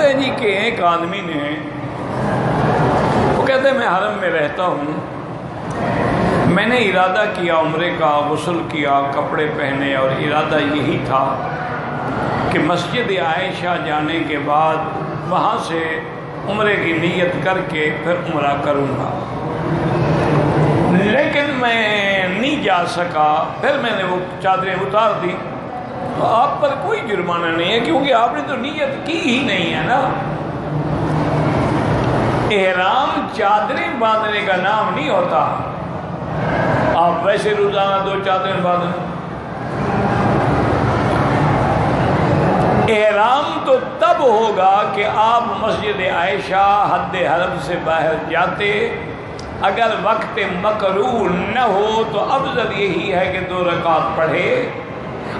ہے جی کہ ایک آدمی نے، وہ کہتے ہیں میں حرم میں رہتا ہوں، میں نے ارادہ کیا عمرے کا، غسل کیا، کپڑے پہنے، اور ارادہ یہی تھا کہ مسجد عائشہ جانے کے بعد وہاں سے عمرے کی نیت کر کے پھر عمرہ کروں گا، لیکن میں نہیں جا سکا۔ پھر میں نے وہ چادریں اتار دی۔ تو آپ پر کوئی جرمانہ نہیں ہے، کیونکہ آپ نے تو نیت کی ہی نہیں ہے نا۔ احرام چادریں باندھنے کا نام نہیں ہوتا، آپ ویسے روزانہ 2 چادریں باندھیں۔ احرام تو تب ہوگا کہ آپ مسجد عائشہ حد حرم سے باہر جاتے، اگر وقت مکروہ نہ ہو تو افضل یہی ہے کہ 2 رکعت پڑھے،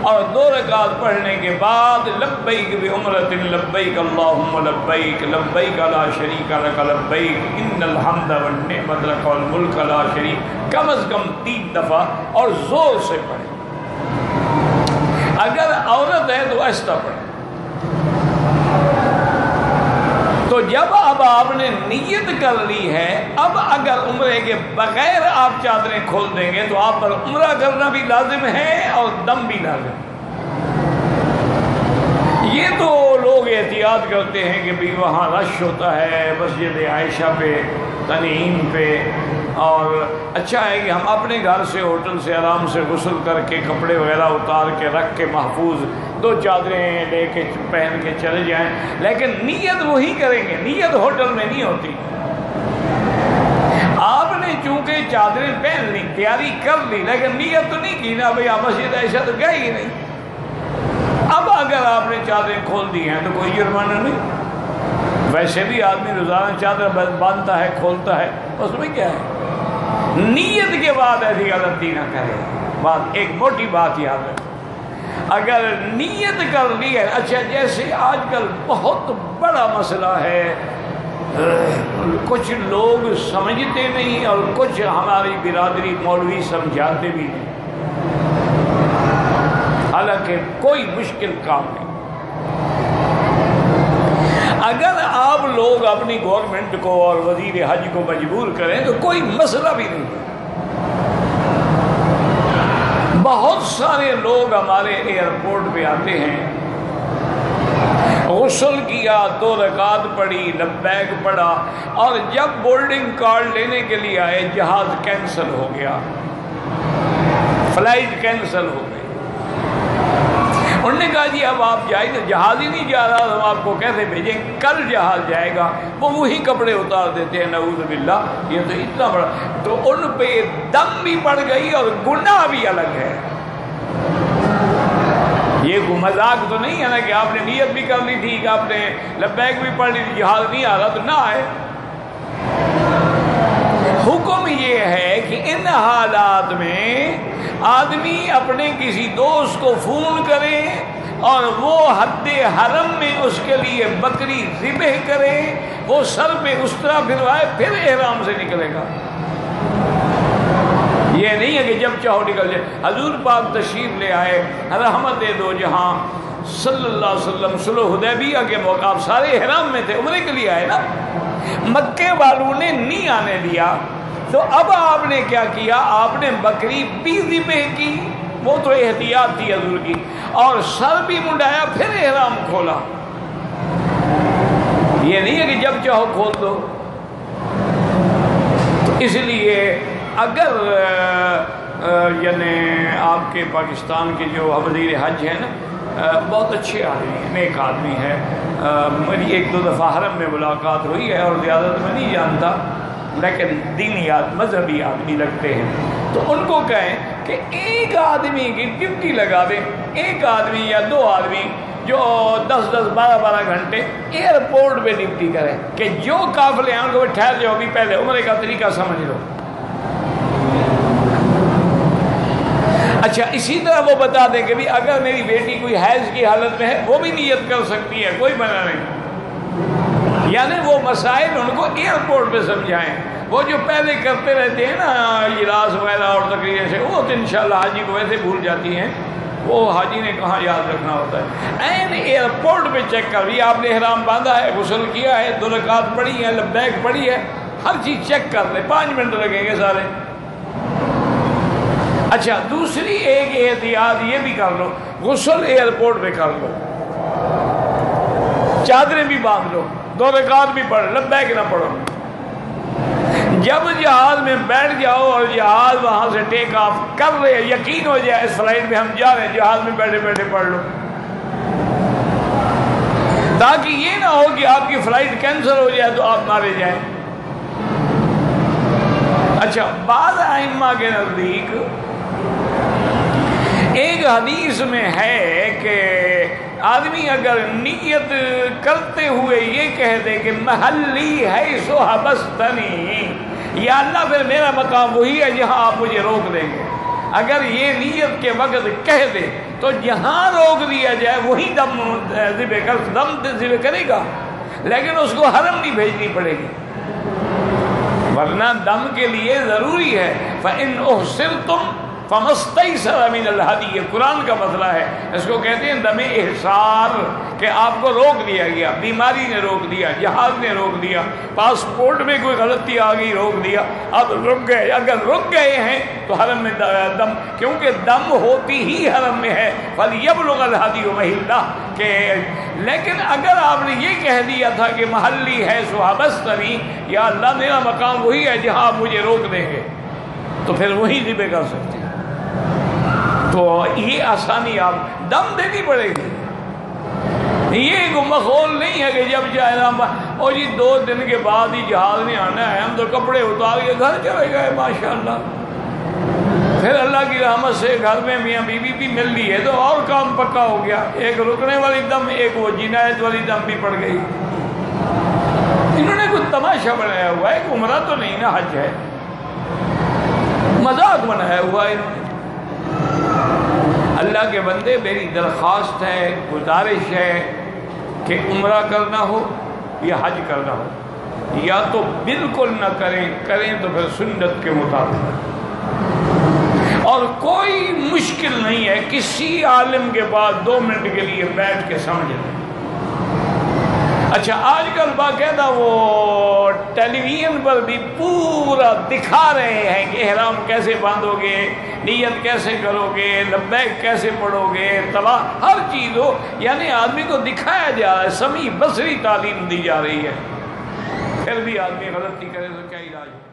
اور 2 رکعت پڑھنے کے بعد لبیک بعمرۃ لبیک اللہم لبیک لبیک لا شریک لک لبیک ان الحمد والنعمت لک والملک لا شریک، کم از کم 3 دفعہ اور زور سے پڑھے۔ اگر عورت ہے تو ایسا پڑھے۔ تو جب اب آپ نے نیت کر لی ہے، اب اگر عمرے کے بغیر آپ چادریں کھول دیں گے تو آپ پر عمرہ کرنا بھی لازم ہے اور دم بھی لازم ہے۔ یہ تو لوگ احتیاط کرتے ہیں کہ بھی وہاں رش ہوتا ہے مسجد عائشہ پہ، تنعیم پہ، اور اچھا ہے کہ ہم اپنے گھر سے، ہوٹل سے آرام سے غسل کر کے کپڑے وغیرہ اتار کے رکھ کے محفوظ 2 چادریں لے کے پہن کے چلے جائیں، لیکن نیت وہی کریں گے، نیت ہوٹل میں نہیں ہوتی۔ آپ نے چونکہ چادریں پہن لی، تیاری کر لی، لیکن نیت تو نہیں کی نا بھئی آپ مسجد عائشہ تو گئے ہی نہیں۔ اب اگر آپ نے چادریں کھول دی ہیں تو کوئی جرمانہ نہیں، ویسے بھی آدمی روزانہ چادر باندھتا ہے، کھولتا ہے، اس میں کیا ہے۔ نیت کے بعد ایسی غلطی نہ کرے۔ بات ایک موٹی بات یاد رکھیں، اگر نیت کر لی ہے، اچھا جیسے آج کل بہت بڑا مسئلہ ہے، کچھ لوگ سمجھتے نہیں اور کچھ ہماری برادری مولوی سمجھاتے بھی نہیں، حالانکہ کوئی مشکل کام نہیں۔ اگر آپ لوگ اپنی گورنمنٹ کو اور وزیر حج کو مجبور کریں تو کوئی مسئلہ بھی نہیں ہے۔ بہت سارے لوگ ہمارے ایئرپورٹ پہ آتے ہیں، غسل کیا، 2 رکعت پڑھی، لبیک پڑھا، اور جب بورڈنگ کارڈ لینے کے لیے آئے جہاز کینسل ہو گیا، فلائٹ کینسل ہو گئی۔ انہوں نے کہا جی اب آپ جائیں، تو جہاز ہی نہیں جا رہا، ہم آپ کو کیسے بھیجیں، کل جہاز جائے گا۔ وہ وہی کپڑے اتار دیتے ہیں، نعوذ باللہ، یہ تو اتنا بڑا، تو ان پہ دم بھی پڑ گئی اور گناہ بھی الگ ہے۔ یہ کوئی مذاق تو نہیں ہے نا کہ آپ نے نیت بھی کر لی تھی کہ آپ نے لبیک بھی پڑھ لی تھی، جہاز نہیں آ رہا تو نہ آئے۔ حکم یہ ہے کہ ان حالات میں آدمی اپنے کسی دوست کو فون کرے اور وہ حد حرم میں اس کے لیے بکری ذبح کرے، وہ سر پہ اس طرح پھروائے، پھر احرام سے نکلے گا۔ یہ نہیں ہے کہ جب چاہو نکل جائے۔ حضور پاک تشریف لے آئے، رحمت دو جہاں صلی اللہ علیہ وسلم، صلح حدیبیہ کے موقع آپ سارے احرام میں تھے، عمرے کے لیے آئے نا، مکے والوں نے نہیں آنے دیا، تو اب آپ نے کیا کیا، آپ نے بکری بھی ذبح کی، وہ تو احتیاط تھی حضور کی، اور سر بھی منڈایا، پھر احرام کھولا۔ یہ نہیں ہے کہ جب چاہو کھول دو۔ تو اس لیے اگر یعنی آپ کے پاکستان کے جو وزیر حج ہیں نا، بہت اچھے آدمی ہیں، نیک آدمی ہے، میری 1-2 دفعہ حرم میں ملاقات ہوئی ہے، اور زیادہ تو میں نہیں جانتا، لیکن دینی مذہبی آدمی لگتے ہیں، تو ان کو کہیں کہ ایک آدمی کی ڈیوٹی لگا دیں، ایک آدمی یا 2 آدمی جو 10-10 12-12 گھنٹے ایئرپورٹ پہ ڈیوٹی کریں، کہ جو قافلے ہیں ان کو ٹھہر جاؤ، بھی پہلے عمرے کا طریقہ سمجھ لو۔ اچھا اسی طرح وہ بتا دیں کہ بھی اگر میری بیٹی کوئی حیض کی حالت میں ہے، وہ بھی نیت کر سکتی ہے، کوئی منع نہیں۔ یعنی وہ مسائل ان کو ایئرپورٹ پہ سمجھائیں۔ وہ جو پہلے کرتے رہتے ہیں نا اجلاس وغیرہ اور تقریر سے، وہ تو انشاءاللہ حاجی کو ویسے بھول جاتی ہیں، وہ حاجی نے کہاں یاد رکھنا ہوتا ہے؟ این ایئرپورٹ پہ چیک کر بھی آپ نے احرام باندھا ہے، غسل کیا ہے، 2 رکعت پڑھی ہے، لبیک پڑھی ہے، ہر چیز چیک کر لیں، 5 منٹ لگیں گے سارے۔ اچھا دوسری ایک احتیاط یہ بھی کر لو، غسل ایئرپورٹ پہ کر لو، چادریں بھی باندھ لو، 2 رکعت بھی پڑھ، لبیک نہ پڑھو۔ جب جہاز میں بیٹھ جاؤ اور جہاز وہاں سے ٹیک آف کر رہے، یقین ہو جائے اس فلائٹ میں ہم جا رہے ہیں، جہاز میں بیٹھے بیٹھے پڑھ لو، تاکہ یہ نہ ہو کہ آپ کی فلائٹ کینسل ہو جائے تو آپ مارے جائیں۔ اچھا بعض ائمہ کے نزدیک ایک حدیث میں ہے کہ آدمی اگر نیت کرتے ہوئے یہ کہہ دے کہ محلی ہے سو حبستنی، یا اللہ پھر میرا مقام وہی ہے جہاں آپ مجھے روک دیں گے، اگر یہ نیت کے وقت کہہ دے تو جہاں روک دیا جائے وہی دم ذبح کرے گا، لیکن اس کو حرم نہیں بھیجنی پڑے گی، ورنہ دم کے لیے ضروری ہے۔ فَإِنْ أُحْصِرْتُمْ فَمَسْتَيْسَرَ مِنَ الْهَدْيِ، یہ قرآن کا مسئلہ ہے، اس کو کہتے ہیں دم احصار، کہ آپ کو روک دیا گیا، بیماری نے روک دیا، جہاز نے روک دیا، پاسپورٹ میں کوئی غلطی آ گئی روک دیا، اب رک گئے، اگر رک گئے ہیں تو حرم میں دم، کیونکہ دم ہوتی ہی حرم میں ہے، فَلْيَبْلُغَ الْهَدْيُ مَحِلَّهُ کہ لیکن اگر آپ نے یہ کہہ دیا تھا کہ محلی ہے سو حبستنی، یا اللہ میرا مقام وہی ہے جہاں آپ مجھے روک دیں گے، تو پھر وہی ذبح کر سکتے ہیں۔ تو یہ آسانی آپ دم دینی پڑے گی، یہ ایک مخول نہیں ہے کہ جب جائے اور جی 2 دن کے بعد ہی جہاز نے آنا ہے، ہم تو کپڑے اتار کے گھر چلے گئے ماشاءاللہ، پھر اللہ کی رحمت سے گھر میں میاں بیوی بھی مل لی ہے تو اور کام پکا ہو گیا، ایک رکنے والی دم، ایک وہ جنایت والی دم بھی پڑ گئی۔ انہوں نے کوئی تماشا بنایا ہوا ہے، عمرہ تو نہیں نا، حج ہے، مذاق بنایا ہوا ہے انہوں نے۔ اللہ کے بندے میری درخواست ہے، گزارش ہے کہ عمرہ کرنا ہو یا حج کرنا ہو، یا تو بالکل نہ کریں، کریں تو پھر سنت کے مطابق، اور کوئی مشکل نہیں ہے، کسی عالم کے پاس 2 منٹ کے لیے بیٹھ کے سمجھ لیں۔ اچھا آج کل باقاعدہ وہ ٹیلی ویژن پر بھی پورا دکھا رہے ہیں کہ احرام کیسے باندھو گے، نیت کیسے کرو گے، لبیک کیسے پڑھو گے، طواف، ہر چیز ہو، یعنی آدمی کو دکھایا جا رہا ہے، سمیع بصری تعلیم دی جا رہی ہے، پھر بھی آدمی غلطی کرے تو کیا علاج ہے؟